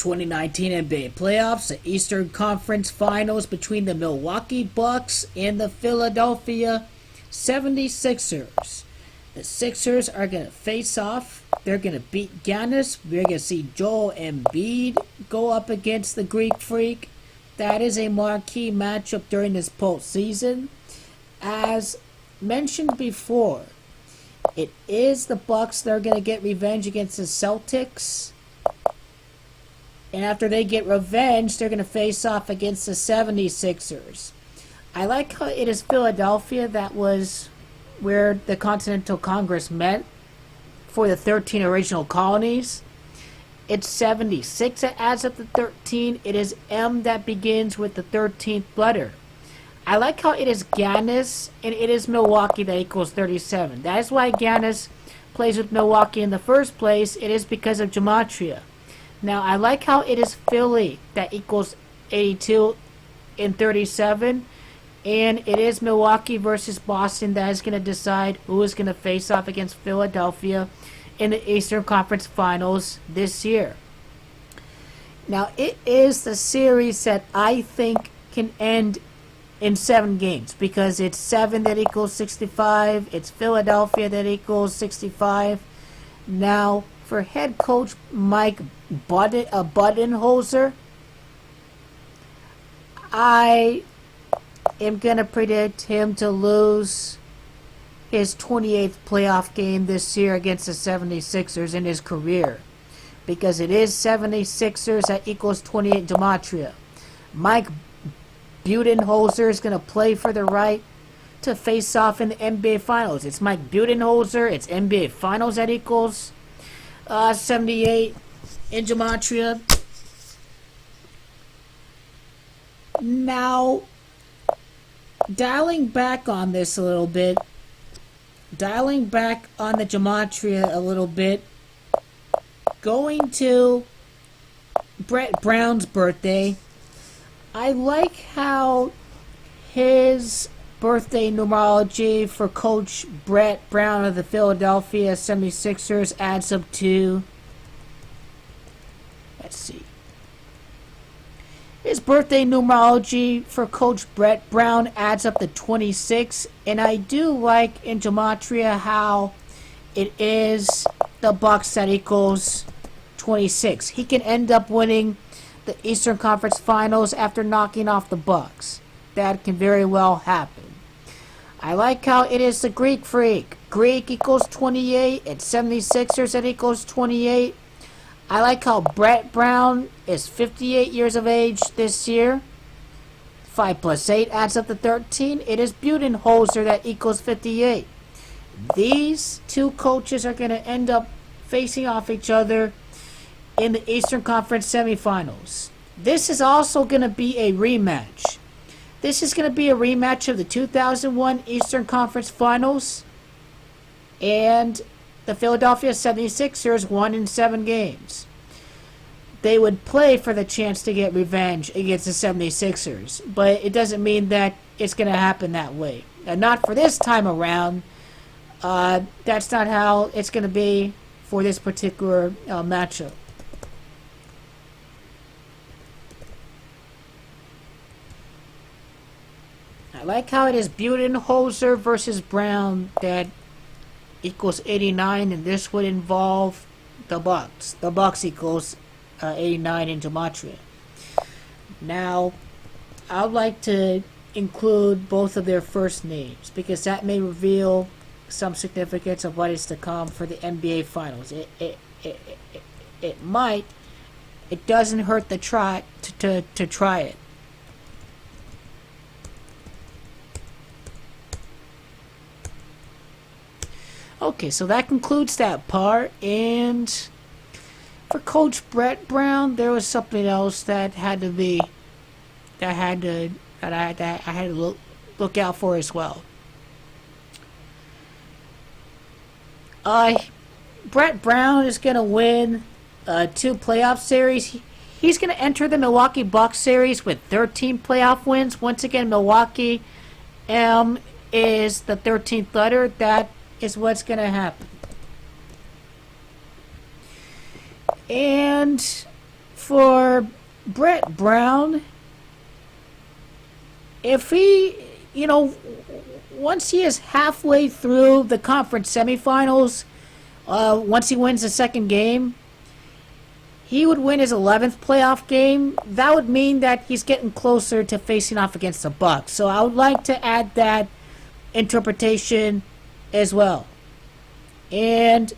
2019 NBA playoffs, the Eastern Conference Finals between the Milwaukee Bucks and the Philadelphia 76ers. The Sixers are going to face off. They're going to beat Giannis. We're going to see Joel Embiid go up against the Greek Freak. That is a marquee matchup during this postseason. As mentioned before, it is the Bucks that are going to get revenge against the Celtics. And after they get revenge, they're going to face off against the 76ers. I like how it is Philadelphia that was where the Continental Congress met for the 13 original colonies. It's 76 that adds up to 13. It is M that begins with the 13th letter. I like how it is Giannis and it is Milwaukee that equals 37. That is why Giannis plays with Milwaukee in the first place. It is because of gematria. Now, I like how it is Philly that equals 82 and 37. And it is Milwaukee versus Boston that is going to decide who is going to face off against Philadelphia in the Eastern Conference Finals this year. Now, it is the series that I think can end in 7 games because it's 7 that equals 65. It's Philadelphia that equals 65. Now, for head coach Mike Budenholzer, I am going to predict him to lose his 28th playoff game this year against the 76ers in his career. Because it is 76ers that equals 28 gematria. Mike Budenholzer is going to play for the right to face off in the NBA Finals. It's Mike Budenholzer. It's NBA Finals that equals 78 in gematria. Now, dialing back on this a little bit, dialing back on the gematria a little bit, going to Brett Brown's birthday, I like how his birthday numerology for Coach Brett Brown of the Philadelphia 76ers adds up to, let's see, his birthday numerology for Coach Brett Brown adds up to 26, and I do like in gematria how it is the Bucks that equals 26. He can end up winning the Eastern Conference Finals after knocking off the Bucks. That can very well happen. I like how it is the Greek Freak. Greek equals 28, and 76ers that equals 28. I like how Brett Brown is 58 years of age this year. 5 plus 8 adds up to 13. It is Budenholzer that equals 58. These two coaches are going to end up facing off each other in the Eastern Conference semifinals. This is also going to be a rematch. This is going to be a rematch of the 2001 Eastern Conference Finals, and the Philadelphia 76ers won in 7 games. They would play for the chance to get revenge against the 76ers, but it doesn't mean that it's going to happen that way. Not for this time around. That's not how it's going to be for this particular matchup. I like how it is Budenholzer versus Brown that equals 89, and this would involve the Bucks. The Bucks equals 89 in gematria. Now, I would like to include both of their first names because that may reveal some significance of what is to come for the NBA Finals. It might. It doesn't hurt to try it. Okay, so that concludes that part, and for Coach Brett Brown, there was something else that I had to look out for as well. Brett Brown is going to win 2 playoff series. He's going to enter the Milwaukee Bucks series with 13 playoff wins. Once again, Milwaukee M is the 13th letter. That is what's going to happen. And for Brett Brown, if he, once he is halfway through the conference semifinals, once he wins the second game, he would win his 11th playoff game. That would mean that he's getting closer to facing off against the Bucks. So I would like to add that interpretation as well. And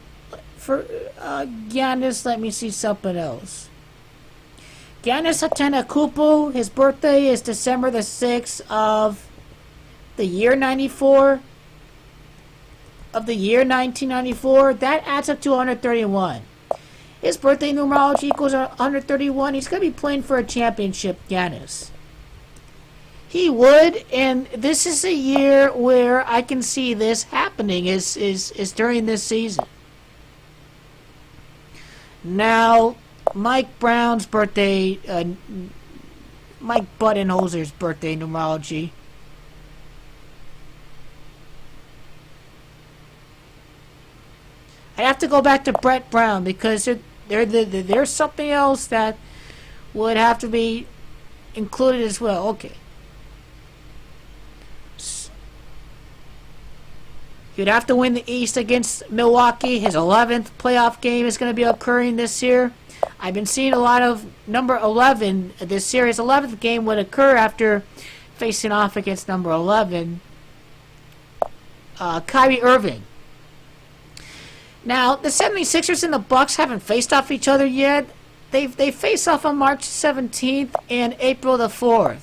for Giannis, let me see something else. Giannis Antetokounmpo, his birthday is December the 6th of the year 94. Of the year 1994. That adds up to 131. His birthday numerology equals 131. He's going to be playing for a championship, Giannis. He would, and this is a year where I can see this happening is during this season. Now, Mike Brown's birthday, Mike Budenholzer's birthday numerology. I have to go back to Brett Brown because there's something else that would have to be included as well. Okay. You'd have to win the East against Milwaukee. His 11th playoff game is going to be occurring this year. I've been seeing a lot of number 11 this year. His 11th game would occur after facing off against number 11, Kyrie Irving. Now, the 76ers and the Bucks haven't faced off each other yet. They face off on March 17th and April the 4th.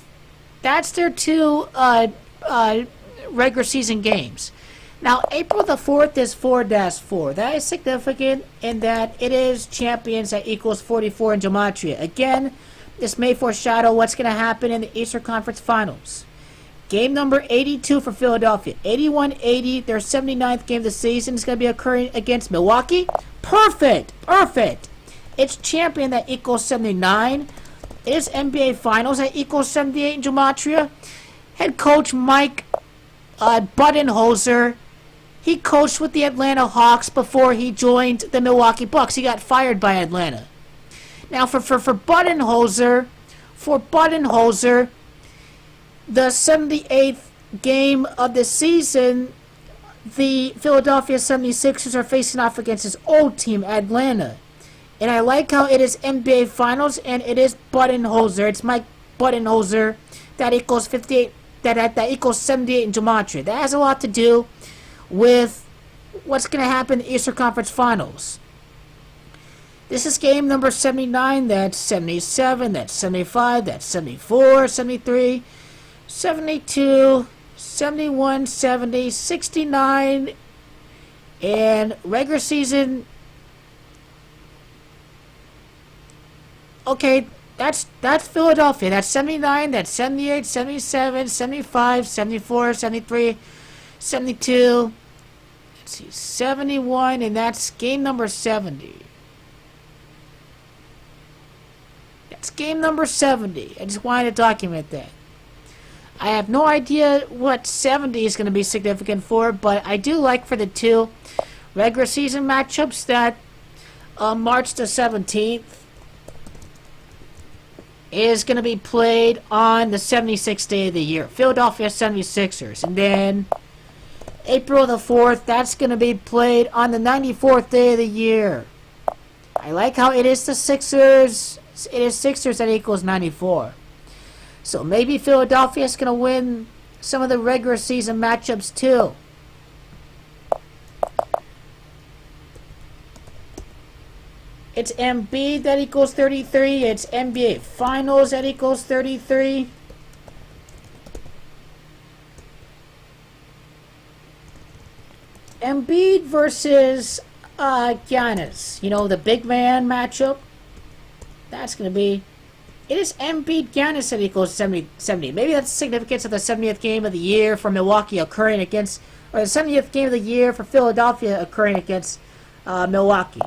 That's their two regular season games. Now, April the 4th is 4-4. That is significant in that it is champions that equals 44 in Gematria. Again, this may foreshadow what's going to happen in the Eastern Conference Finals. Game number 82 for Philadelphia. 81-80, their 79th game of the season is going to be occurring against Milwaukee. Perfect. It's champion that equals 79. It is NBA Finals that equals 78 in Gematria. Head coach Mike Budenholzer. He coached with the Atlanta Hawks before he joined the Milwaukee Bucks. He got fired by Atlanta. Now, for Budenholzer, the 78th game of the season, the Philadelphia 76ers are facing off against his old team, Atlanta. And I like how it is NBA Finals, and it is Budenholzer. It's Mike Budenholzer. That equals 58. That equals 78 in Gematria. That has a lot to do with what's going to happen in the Eastern Conference Finals. This is game number 79. That's 77. That's 75. That's 74. 73. 72. 71. 70. 69. And regular season. Okay, that's Philadelphia. That's 79. That's 78. 77. 75. 74. 73. 72. Let's see, 71, and that's game number 70. That's game number 70. I just wanted to document that. I have no idea what 70 is going to be significant for, but I do like for the two regular season matchups that March the 17th is going to be played on the 76th day of the year. Philadelphia 76ers. And then April the 4th, that's going to be played on the 94th day of the year. I like how it is the Sixers. It is Sixers that equals 94. So maybe Philadelphia is going to win some of the regular season matchups too. It's Embiid that equals 33. It's NBA Finals that equals 33. Embiid versus Giannis. You know, the big man matchup. That's going to be... It is Embiid Giannis that equals 70. Maybe that's the significance of the 70th game of the year for Milwaukee occurring against... Or the 70th game of the year for Philadelphia occurring against Milwaukee.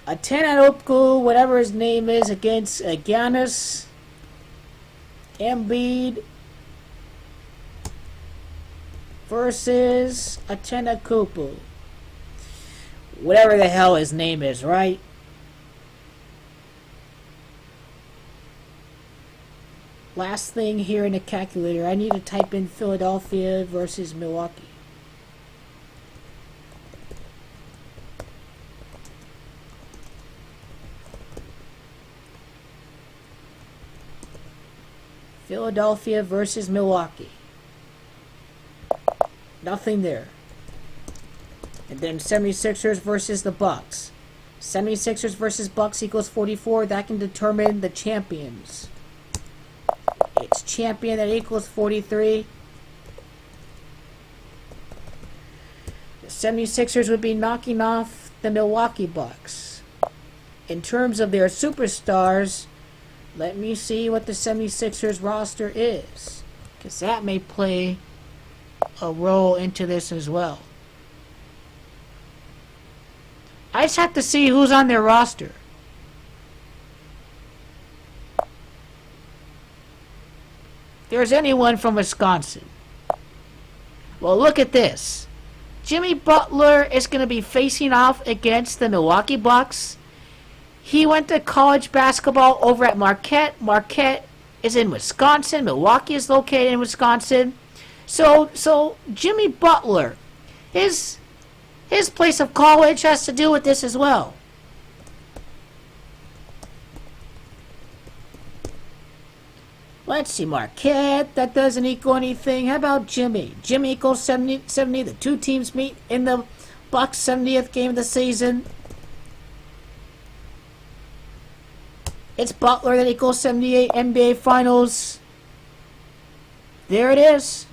A 10 at Opku, whatever his name is, against Giannis. Embiid versus Atenakupu. Whatever the hell his name is, right? Last thing here in the calculator, I need to type in Philadelphia versus Milwaukee. Philadelphia versus Milwaukee. Nothing there. And then 76ers versus the Bucks. 76ers versus Bucks equals 44. That can determine the champions. It's champion that equals 43. The 76ers would be knocking off the Milwaukee Bucks. In terms of their superstars, let me see what the 76ers roster is, because that may play a role into this as well. I just have to see who's on their roster. If there's anyone from Wisconsin. Well, look at this. Jimmy Butler is going to be facing off against the Milwaukee Bucks. He went to college basketball over at Marquette. Marquette is in Wisconsin. Milwaukee is located in Wisconsin. So Jimmy Butler, his place of college has to do with this as well. Let's see, Marquette, that doesn't equal anything. How about Jimmy? Jimmy equals 70. The two teams meet in the Bucks' 70th game of the season. It's Butler that equals 78 NBA Finals. There it is.